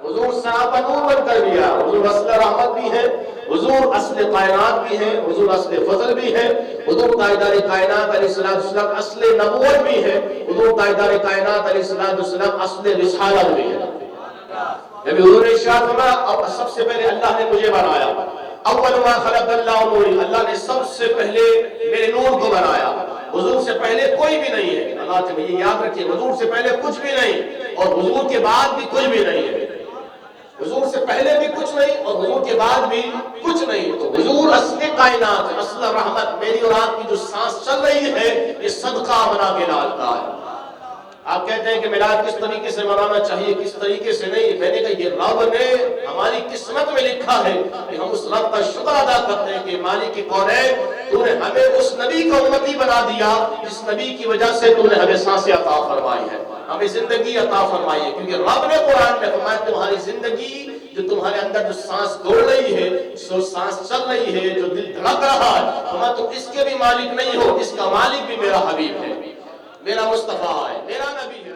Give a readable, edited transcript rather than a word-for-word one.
حضور صحابہ نور بن کر دیا. حضور اصل رحمت بھی ہے، حضور اصل کائنات بھی ہے، حضور اصل فضل بھی ہے، حضور تاجدار کائنات علیہ السلام اصل نبوت بھی ہے، حضور تاجدار کائنات علیہ السلام اصل رسالت بھی ہے. جب حضور نے ارشاد فرمایا اب سب سے پہلے اللہ نے مجھے بنایا، اول ما خلق اللہ نوری، اللہ نے سب سے پہلے میرے نور کو بنایا. حضور سے پہلے کوئی بھی نہیں ہے. اللہ سے یہ یاد رکھیے، حضور سے پہلے کچھ بھی نہیں اور حضور کے بعد بھی کچھ بھی نہیں ہے. حضور سے پہلے بھی کچھ نہیں اور حضور کے بعد بھی کچھ نہیں. تو حضور اصل کائنات ہے، اصل رحمت. میری اور آپ کی جو سانس چل رہی ہے یہ صدقہ بنا کے ڈالتا ہے. آپ کہتے ہیں کہ میلاد کس طریقے سے منانا چاہیے، کس طریقے سے نہیں. میں نے کہا یہ رب نے ہماری قسمت میں لکھا ہے کہ ہم اس رب کا شکر ادا کرتے ہیں کہ مالک کونین تو نے ہمیں اس نبی کا امتی بنا دیا جس نبی کی وجہ سے تو نے ہمیں سانسیں عطا فرمائی ہے، ہمیں زندگی عطا فرمائی ہے. کیونکہ رب نے قرآن میں فرمایا تمہاری زندگی جو تمہارے اندر جو سانس دوڑ رہی ہے، جو سانس چل رہی ہے، جو دل دھڑک رہا ہے، تم اس کے بھی مالک نہیں ہو، اس کا مالک بھی میرا حبیب ہے، میرا مصطفیٰ ہے، میرا نبی ہے.